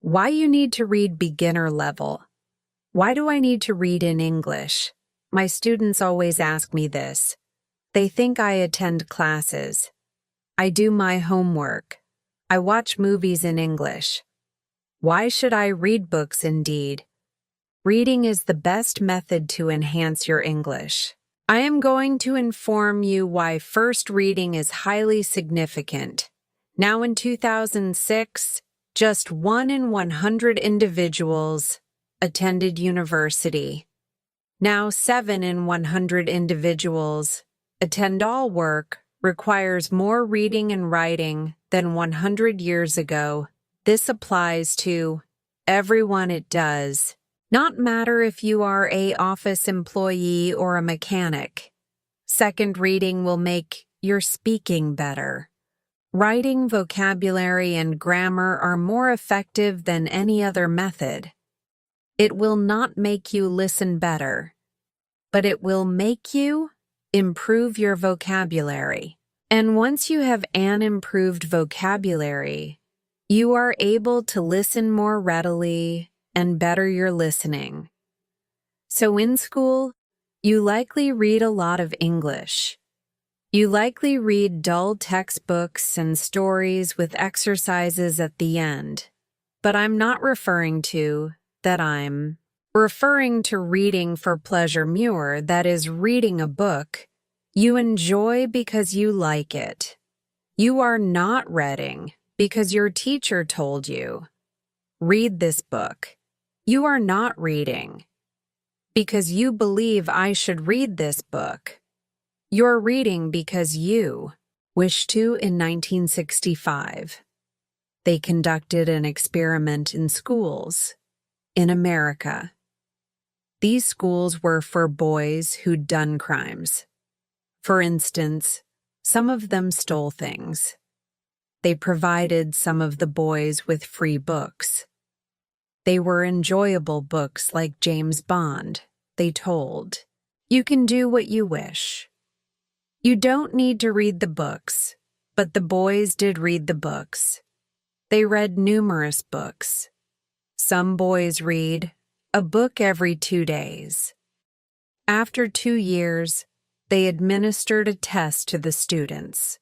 Why you need to read beginner level. Why do I need to read in English? My students always ask me this. They think I attend classes. I do my homework. I watch movies in English. Why should I read books indeed? Reading is the best method to enhance your English. I am going to inform you why first reading is highly significant. Now in 2006, just 1 in 100 individuals attended university. Now 7 in 100 individuals attend. All work requires more reading and writing than 100 years ago. This applies to everyone. It does not matter if you are an office employee or a mechanic. Second reading will make your speaking better. Writing, vocabulary, and grammar are more effective than any other method. It will not make you listen better, but it will make you improve your vocabulary. And once you have an improved vocabulary, you are able to listen more readily and better your listening. So in school, you likely read a lot of English. You likely read dull textbooks and stories with exercises at the end. But I'm not referring to that. I'm referring to reading for pleasure more, that is, reading a book you enjoy because you like it. You are not reading because your teacher told you, read this book. You are not reading because you believe I should read this book. You're reading because you wish to. In 1965, they conducted an experiment in schools in America. These schools were for boys who'd done crimes. For instance, some of them stole things. They provided some of the boys with free books. They were enjoyable books like James Bond. They told, you can do what you wish. You don't need to read the books, but the boys did read the books. They read numerous books. Some boys read a book every 2 days. After 2 years, they administered a test to the students.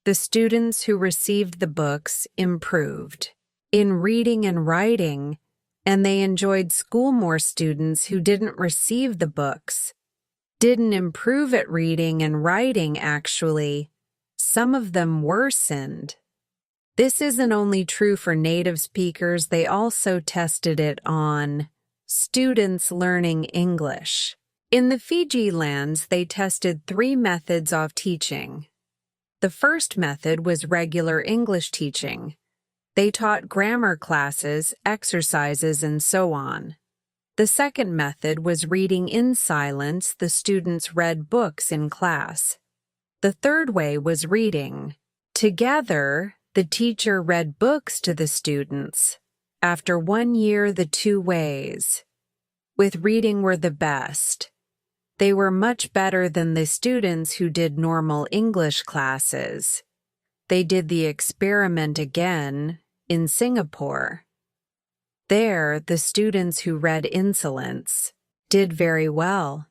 The students who received the books improved in reading and writing, and they enjoyed school more. Students who didn't receive the books didn't improve at reading and writing. Actually, some of them worsened. This isn't only true for native speakers, they also tested it on students learning English. In the Fiji lands, they tested 3 methods of teaching. The first method was regular English teaching. They taught grammar classes, exercises, and so on. The second method was reading in silence. The students read books in class. The third way was reading. Together, the teacher read books to the students. After 1 year, the 2 ways with reading were the best. They were much better than the students who did normal English classes. They did the experiment again in Singapore. There, the students who read insolence did very well.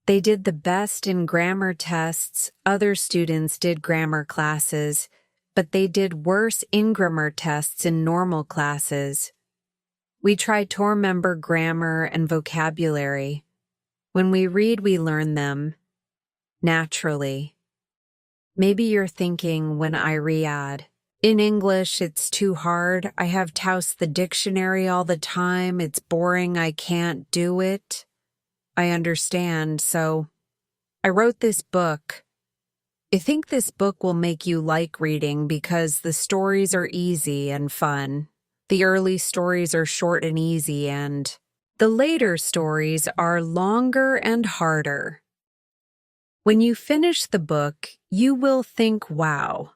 They did the best in grammar tests. Other students did grammar classes, but they did worse in grammar tests in normal classes. We try to remember grammar and vocabulary. When we read, we learn them naturally. Maybe you're thinking when I read, in English, it's too hard. I have to use the dictionary all the time. It's boring. I can't do it. I understand, so I wrote this book. I think this book will make you like reading because the stories are easy and fun. The early stories are short and easy, and the later stories are longer and harder. When you finish the book, you will think, wow.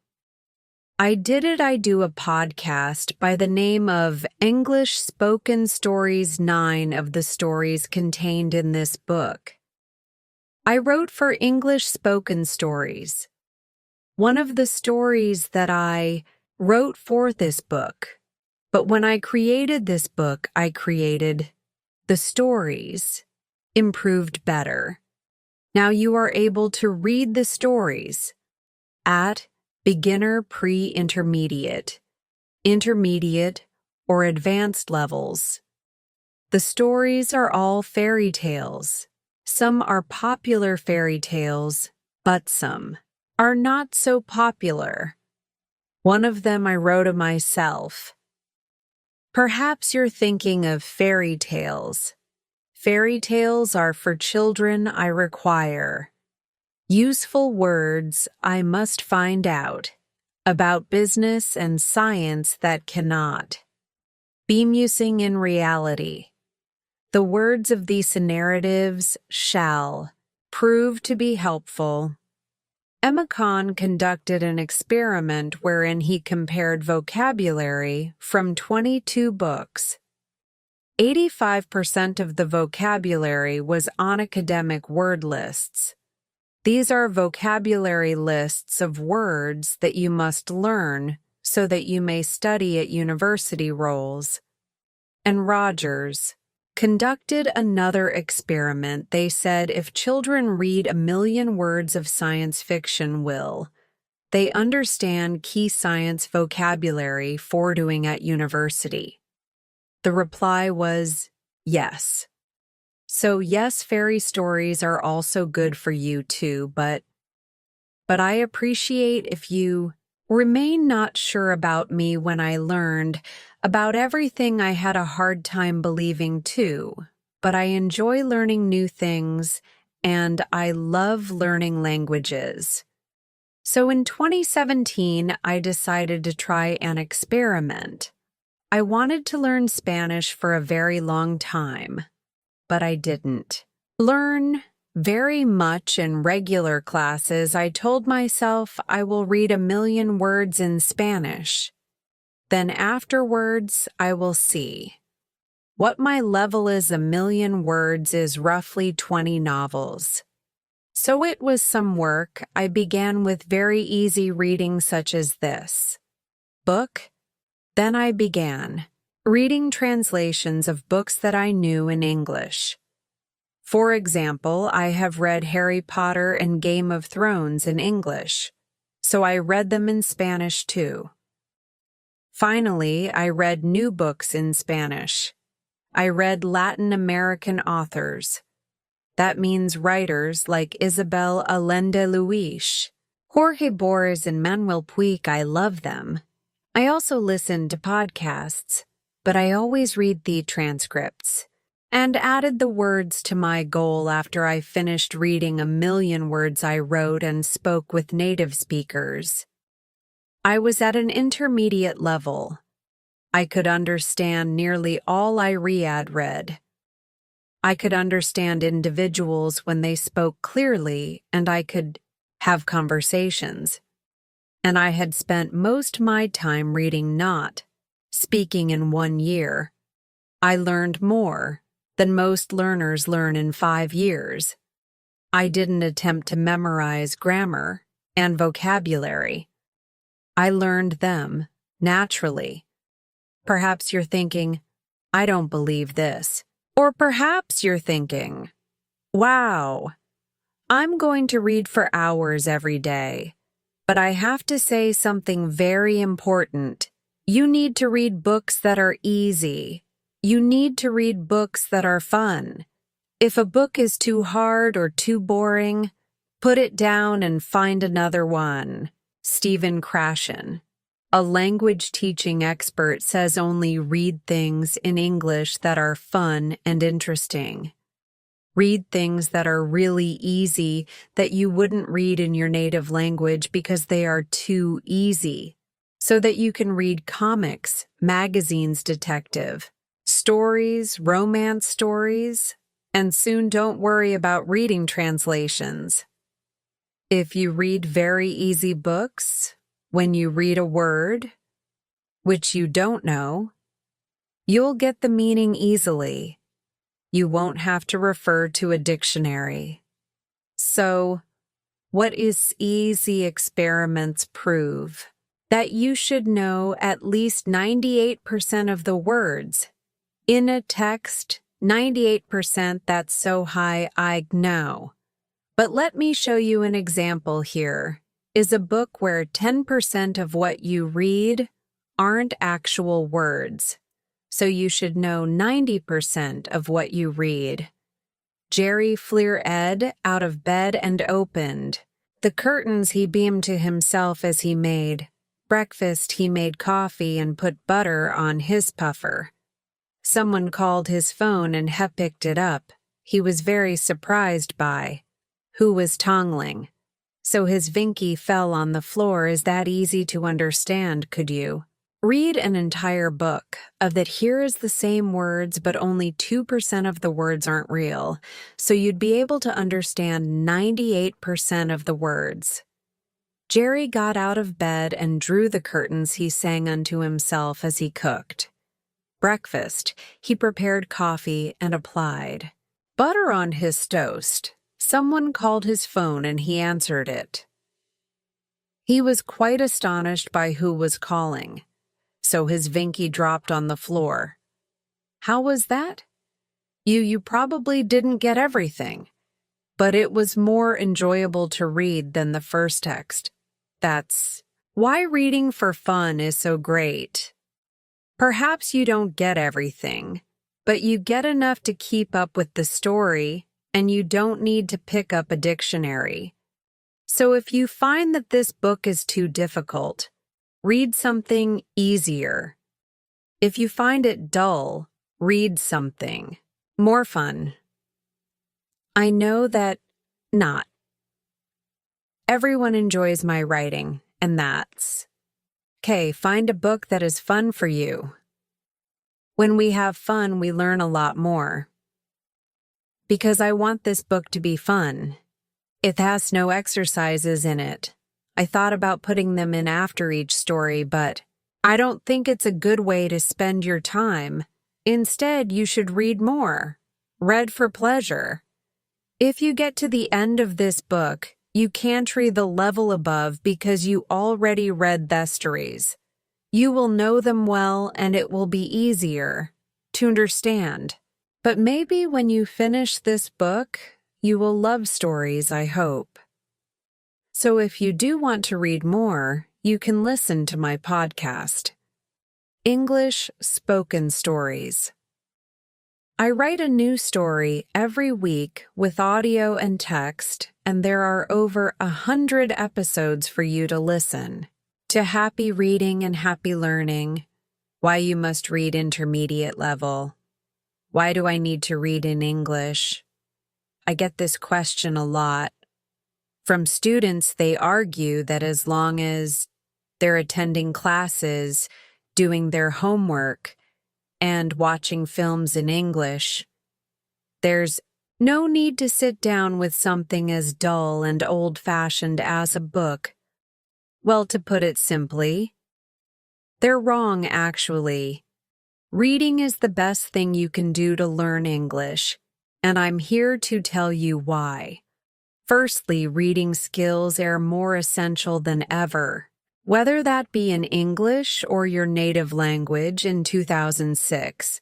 I did it. I do a podcast by the name of English Spoken Stories, 9 of the stories contained in this book. I wrote for English Spoken Stories. One of the stories that I wrote for this book But when I created this book, I created the stories, improved better. Now you are able to read the stories at beginner, pre-intermediate, intermediate, or advanced levels. The stories are all fairy tales. Some are popular fairy tales, but some are not so popular. One of them I wrote of myself. Perhaps you're thinking of fairy tales. Fairy tales are for children I require. Useful words I must find out about business and science that cannot. Bemusing in reality. The words of these narratives shall prove to be helpful. Emma Kahn conducted an experiment wherein he compared vocabulary from 22 books. 85% of the vocabulary was on academic word lists. These are vocabulary lists of words that you must learn so that you may study at university roles. And Rogers conducted another experiment. They said if children read 1,000,000 words of science fiction, will they understand key science vocabulary for doing at university? The reply was yes. So yes, fairy stories are also good for you too, but I appreciate if you remain not sure about me when I learned about everything I had a hard time believing too, but I enjoy learning new things and I love learning languages. So in 2017, I decided to try an experiment. I wanted to learn Spanish for a very long time, but I didn't learn very much in regular classes. I told myself I will read 1,000,000 words in Spanish. Then afterwards, I will see. What my level is 1,000,000 words is roughly 20 novels. So it was some work. I began with very easy reading such as this book. Then I began reading translations of books that I knew in English. For example, I have read Harry Potter and Game of Thrones in English, so I read them in Spanish too. Finally, I read new books in Spanish. I read Latin American authors. That means writers like Isabel Allende Luis, Jorge Borges, and Manuel Puig. I love them. I also listen to podcasts, but I always read the transcripts and added the words to my goal after I finished reading 1,000,000 words I wrote and spoke with native speakers. I was at an intermediate level. I could understand nearly all I read. I could understand individuals when they spoke clearly, and I could have conversations. And I had spent most my time reading, not speaking, in 1 year. I learned more than most learners learn in 5 years. I didn't attempt to memorize grammar and vocabulary. I learned them naturally. Perhaps you're thinking, I don't believe this. Or perhaps you're thinking, wow, I'm going to read for hours every day. But I have to say something very important. You need to read books that are easy. You need to read books that are fun. If a book is too hard or too boring, put it down and find another one. Stephen Krashen, a language teaching expert, says only read things in English that are fun and interesting. Read things that are really easy that you wouldn't read in your native language because they are too easy, so that you can read comics, magazines, detective stories, romance stories, and soon don't worry about reading translations. If you read very easy books, when you read a word, which you don't know, you'll get the meaning easily. You won't have to refer to a dictionary. So, what is easy experiments prove? that you should know at least 98% of the words. In a text, 98%, that's so high I know. But let me show you an example here. Is a book where 10% of what you read aren't actual words. So you should know 90% of what you read. Jerry flew out of bed and opened the curtains. He beamed to himself as he made breakfast. He made coffee and put butter on his puffer. Someone called his phone and he picked it up. He was very surprised by who was tongling. So his Vinky fell on the floor. Is that easy to understand? Could you read an entire book of that here is the same words, but only 2% of the words aren't real, so you'd be able to understand 98% of the words. Jerry got out of bed and drew the curtains. He sang unto himself as he cooked breakfast. He prepared coffee and applied butter on his toast. Someone called his phone and he answered it. He was quite astonished by who was calling, so his Vinky dropped on the floor. How was that? You probably didn't get everything, but it was more enjoyable to read than the first text. That's why reading for fun is so great. Perhaps you don't get everything, but you get enough to keep up with the story, and you don't need to pick up a dictionary. So if you find that this book is too difficult, read something easier. If you find it dull, read something more fun. I know that not everyone enjoys my writing, and that's okay. Find a book that is fun for you. When we have fun, we learn a lot more. Because I want this book to be fun. It has no exercises in it. I thought about putting them in after each story, but I don't think it's a good way to spend your time. Instead, you should read more. Read for pleasure. If you get to the end of this book, you can't read the level above because you already read the stories. You will know them well and it will be easier to understand. But maybe when you finish this book, you will love stories, I hope. So if you do want to read more, you can listen to my podcast, English Spoken Stories. I write a new story every week with audio and text, and there are over 100 episodes for you to listen to. Happy reading and happy learning, why you must read intermediate level. Why do I need to read in English? I get this question a lot. From students, they argue that as long as they're attending classes, doing their homework, and watching films in English, there's no need to sit down with something as dull and old-fashioned as a book. Well, to put it simply, they're wrong, actually. Reading is the best thing you can do to learn English, and I'm here to tell you why. Firstly, reading skills are more essential than ever, whether that be in English or your native language. In 2006,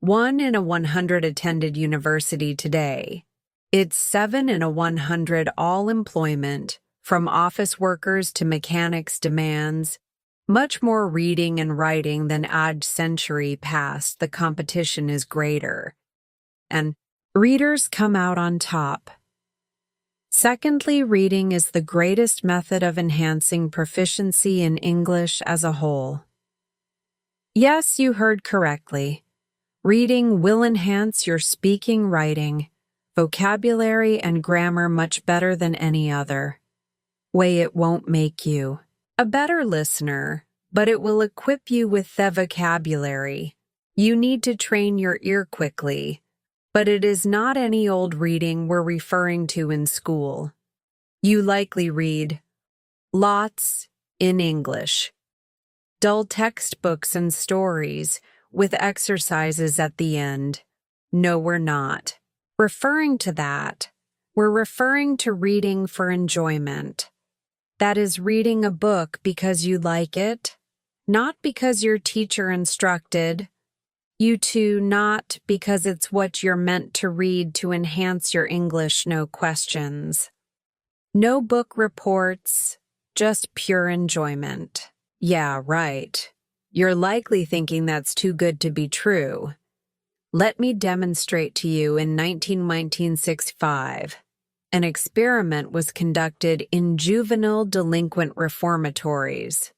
1 in a 100 attended university today. It's 7 in a 100 all employment, from office workers to mechanics, demands much more reading and writing than a century past. The competition is greater, and readers come out on top. Secondly, reading is the greatest method of enhancing proficiency in English as a whole. Yes, you heard correctly. Reading will enhance your speaking, writing, vocabulary, and grammar much better than any other way. It won't make you a better listener, but it will equip you with the vocabulary. You need to train your ear quickly, but it is not any old reading we're referring to in school. You likely read lots in English, dull textbooks and stories with exercises at the end. No, we're not referring to that. We're referring to reading for enjoyment. That is reading a book because you like it, not because your teacher instructed you to, not because it's what you're meant to read to enhance your English, no questions. No book reports, just pure enjoyment. Yeah, right. You're likely thinking that's too good to be true. Let me demonstrate to you. In 1965, an experiment was conducted in juvenile delinquent reformatories.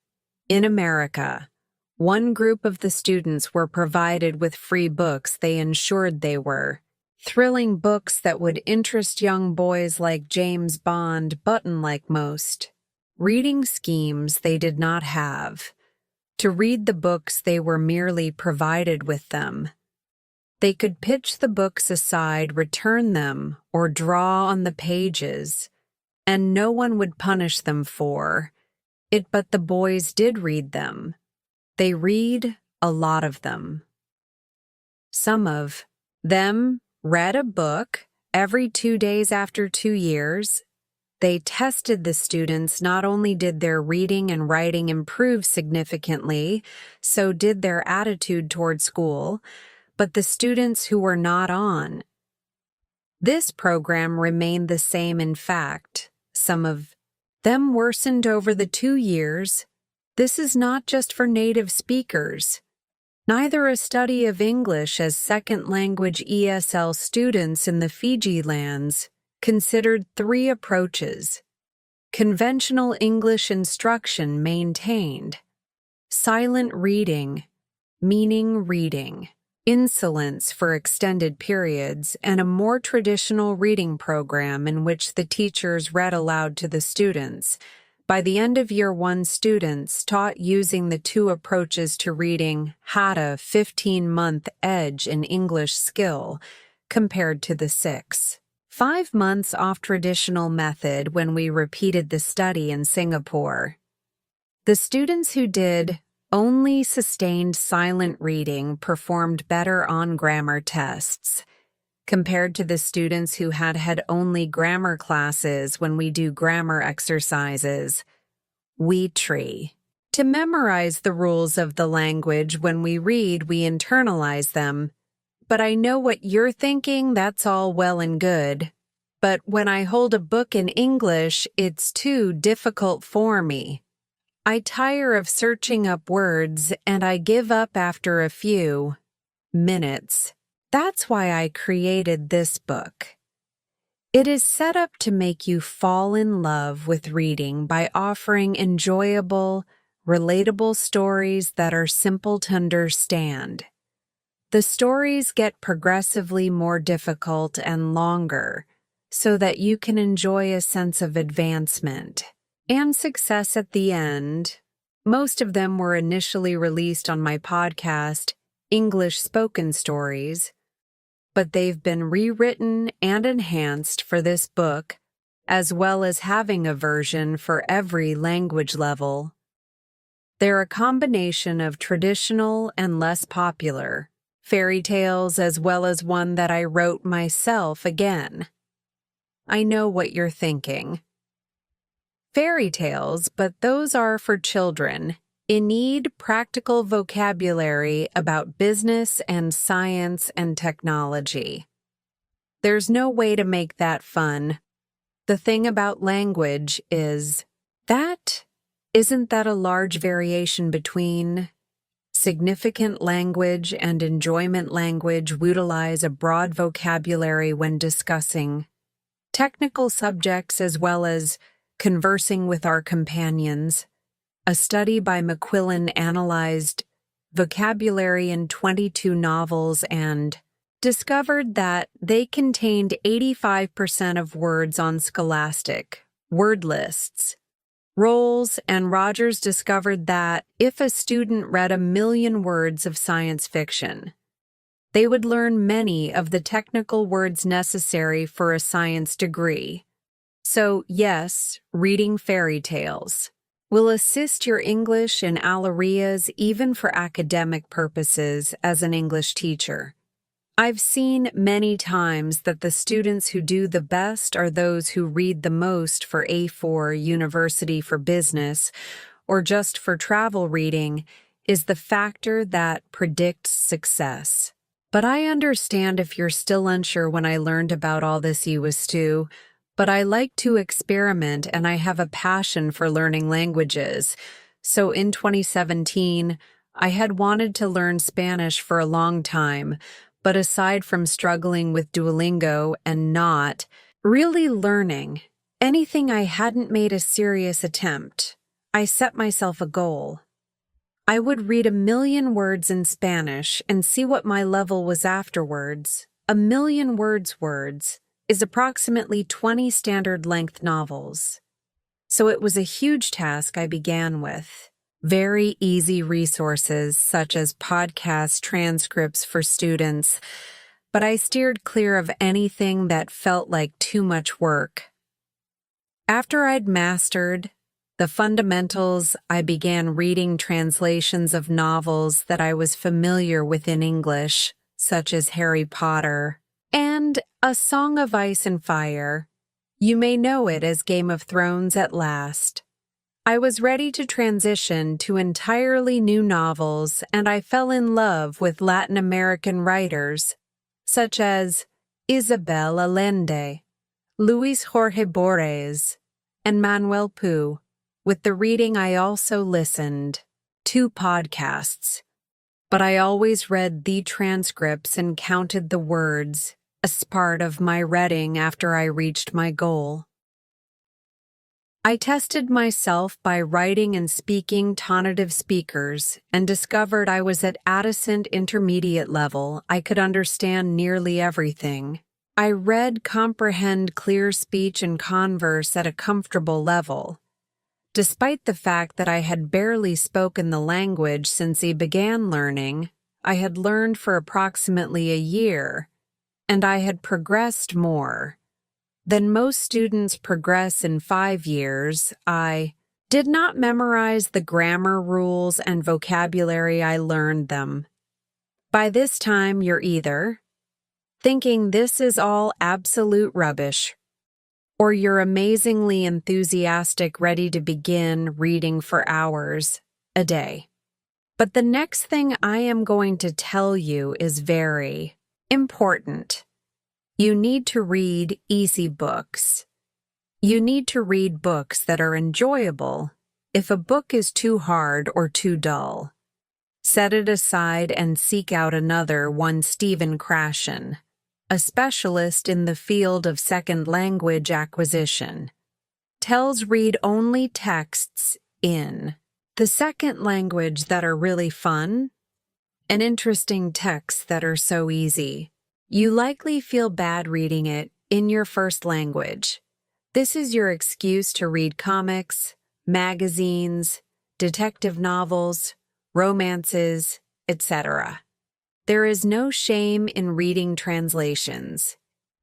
In America, one group of the students were provided with free books. They ensured they were thrilling books that would interest young boys like James Bond, but unlike most reading schemes, they did not have to read the books. They were merely provided with them. They could pitch the books aside, return them, or draw on the pages, and no one would punish them for it, but the boys did read them. They read a lot of them. Some of them read a book every 2 days after 2 years. They tested the students. Not only did their reading and writing improve significantly, so did their attitude toward school, but the students who were not on this program remained the same. In fact, some of them worsened over the 2 years. This is not just for native speakers. Neither a study of English as second language ESL students in the Fiji lands considered 3 approaches. Conventional English instruction maintained silent reading, meaning reading, insolence for extended periods, and a more traditional reading program in which the teachers read aloud to the students. By the end of year 1, students taught using the 2 approaches to reading had a 15-month edge in English skill compared to the 5 months off traditional method when we repeated the study in Singapore. The students who did only sustained silent reading performed better on grammar tests compared to the students who had only grammar classes. When we do grammar exercises, we try to memorize the rules of the language. When we read, we internalize them. But I know what you're thinking. That's all well and good. But when I hold a book in English, it's too difficult for me. I tire of searching up words and I give up after a few minutes. That's why I created this book. It is set up to make you fall in love with reading by offering enjoyable, relatable stories that are simple to understand. The stories get progressively more difficult and longer so that you can enjoy a sense of advancement and success at the end. Most of them were initially released on my podcast, English Spoken Stories, but they've been rewritten and enhanced for this book, as well as having a version for every language level. They're a combination of traditional and less popular fairy tales, as well as one that I wrote myself again. I know what you're thinking. Fairy tales, but those are for children in need practical vocabulary about business and science and technology. There's no way to make that fun. The thing about language is that isn't that a large variation between significant language and enjoyment language. We utilize a broad vocabulary when discussing technical subjects as well as conversing with our companions. A study by McQuillan analyzed vocabulary in 22 novels and discovered that they contained 85% of words on Scholastic word lists. Rolls and Rogers discovered that if a student read 1 million words of science fiction, they would learn many of the technical words necessary for a science degree. So, yes, reading fairy tales will assist your English in all areas, even for academic purposes as an English teacher. I've seen many times that the students who do the best are those who read the most for A4 University for Business or just for travel reading is the factor that predicts success. But I understand if you're still unsure. When I learned about all this, you was too. But I like to experiment and I have a passion for learning languages. So in 2017, I had wanted to learn Spanish for a long time, but aside from struggling with Duolingo and not really learning anything, I hadn't made a serious attempt. I set myself a goal. I would read 1,000,000 words in Spanish and see what my level was afterwards. 1,000,000 words is approximately 20 standard length novels. So it was a huge task I began with. Very easy resources such as podcast transcripts for students, but I steered clear of anything that felt like too much work. After I'd mastered the fundamentals, I began reading translations of novels that I was familiar with in English, such as Harry Potter and A Song of Ice and Fire. You may know it as Game of Thrones at last. I was ready to transition to entirely new novels, and I fell in love with Latin American writers, such as Isabel Allende, Luis Jorge Borges, and Manuel Pu. With the reading, I also listened to podcasts, but I always read the transcripts and counted the words as part of my reading after I reached my goal. I tested myself by writing and speaking tonative speakers and discovered I was at Addison intermediate level. I could understand nearly everything. I read, comprehend clear speech and converse at a comfortable level. Despite the fact that I had barely spoken the language since he began learning, I had learned for approximately a year, and I had progressed more than most students progress in 5 years. I did not memorize the grammar rules and vocabulary, I learned them. By this time, you're either thinking this is all absolute rubbish, or you're amazingly enthusiastic, ready to begin reading for hours a day. But the next thing I am going to tell you is very important. You need to read easy books. You need to read books that are enjoyable. If a book is too hard or too dull, set it aside and seek out another one. Stephen Krashen, a specialist in the field of second language acquisition, tells read only texts in the second language that are really fun and interesting, texts that are so easy you likely feel bad reading it in your first language. This is your excuse to read comics, magazines, detective novels, romances, etc. There is no shame in reading translations.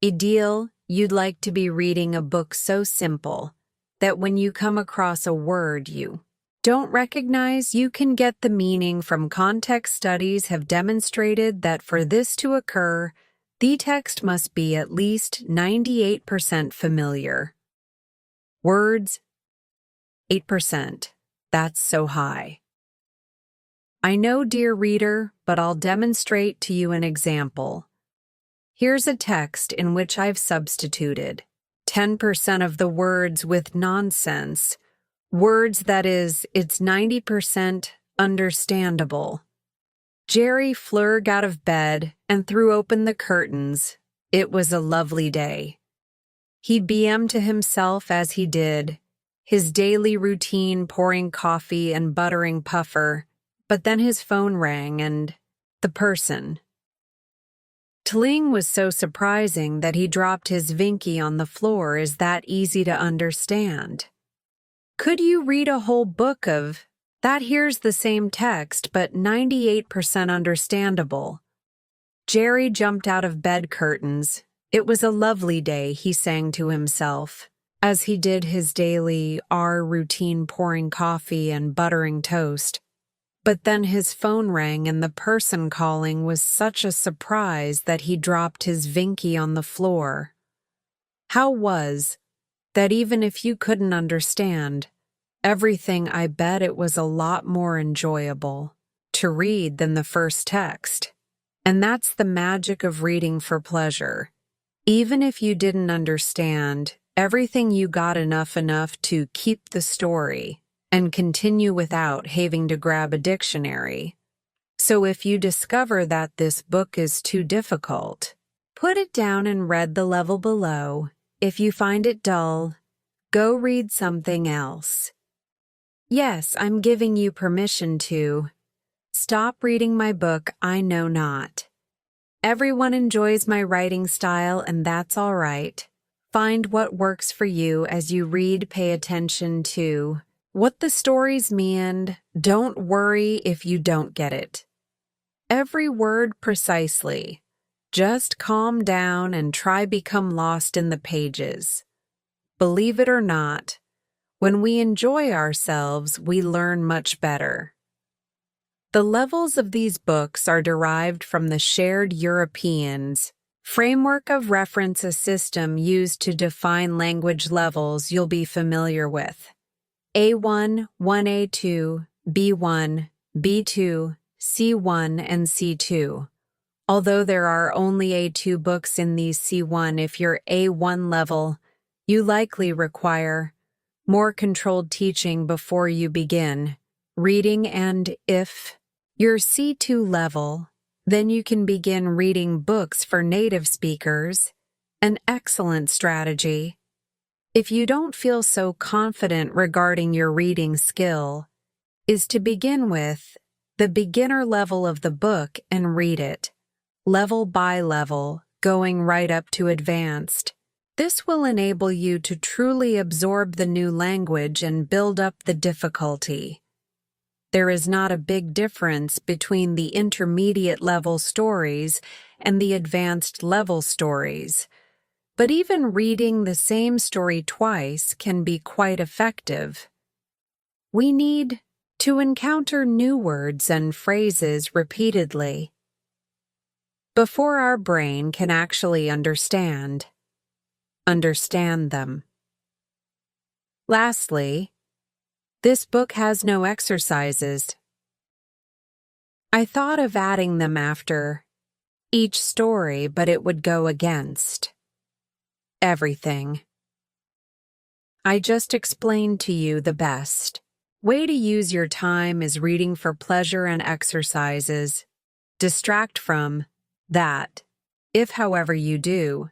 Ideal, you'd like to be reading a book so simple that when you come across a word you don't recognize, you can get the meaning from context. Studies have demonstrated that for this to occur, the text must be at least 98% familiar. Words, 8%. That's so high. I know, dear reader, but I'll demonstrate to you an example. Here's a text in which I've substituted 10% of the words with nonsense, words that is, it's 90% understandable. Jerry flirted out of bed and threw open the curtains. It was a lovely day. He BM'd to himself as he did, his daily routine, pouring coffee and buttering puffer, but then his phone rang and the person. Tling was so surprising that he dropped his Vinky on the floor. Is that easy to understand? Could you read a whole book of that? Here's the same text, but 98% understandable. Jerry jumped out of bed. Curtains. It was a lovely day, he sang to himself, as he did his daily routine, pouring coffee and buttering toast. But then his phone rang and the person calling was such a surprise that he dropped his Vinky on the floor. How was that even if you couldn't understand everything, I bet it was a lot more enjoyable to read than the first text. And that's the magic of reading for pleasure. Even if you didn't understand everything, you got enough to keep the story and continue without having to grab a dictionary. So if you discover that this book is too difficult, put it down and read the level below. If you find it dull, go read something else. Yes, I'm giving you permission to stop reading my book, I know not. Everyone enjoys my writing style, and that's all right. Find what works for you as you read. Pay attention to what the stories mean. Don't worry if you don't get it. Every word precisely. Just calm down and try become lost in the pages. Believe it or not, when we enjoy ourselves, we learn much better. The levels of these books are derived from the Shared Europeans framework of reference, a system used to define language levels you'll be familiar with. A1, 1A2, B1, B2, C1, and C2. Although there are only A2 books in these C1, if you're A1 level, you likely require more controlled teaching before you begin reading, and if you're C2 level, then you can begin reading books for native speakers, an excellent strategy. If you don't feel so confident regarding your reading skill, is to begin with the beginner level of the book and read it, level by level, going right up to advanced. This will enable you to truly absorb the new language and build up the difficulty. There is not a big difference between the intermediate level stories and the advanced level stories, but even reading the same story twice can be quite effective. We need to encounter new words and phrases repeatedly before our brain can actually understand them. Lastly, this book has no exercises. I thought of adding them after each story, but it would go against everything. I just explained to you the best way to use your time is reading for pleasure and exercises. Distract from that. If, however, you do,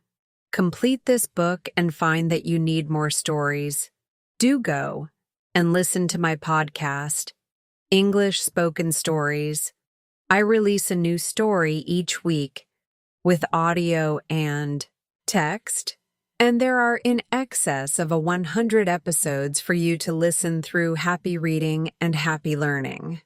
complete this book and find that you need more stories, do go and listen to my podcast, English Spoken Stories. I release a new story each week with audio and text, and there are in excess of 100 episodes for you to listen through. Happy reading and happy learning.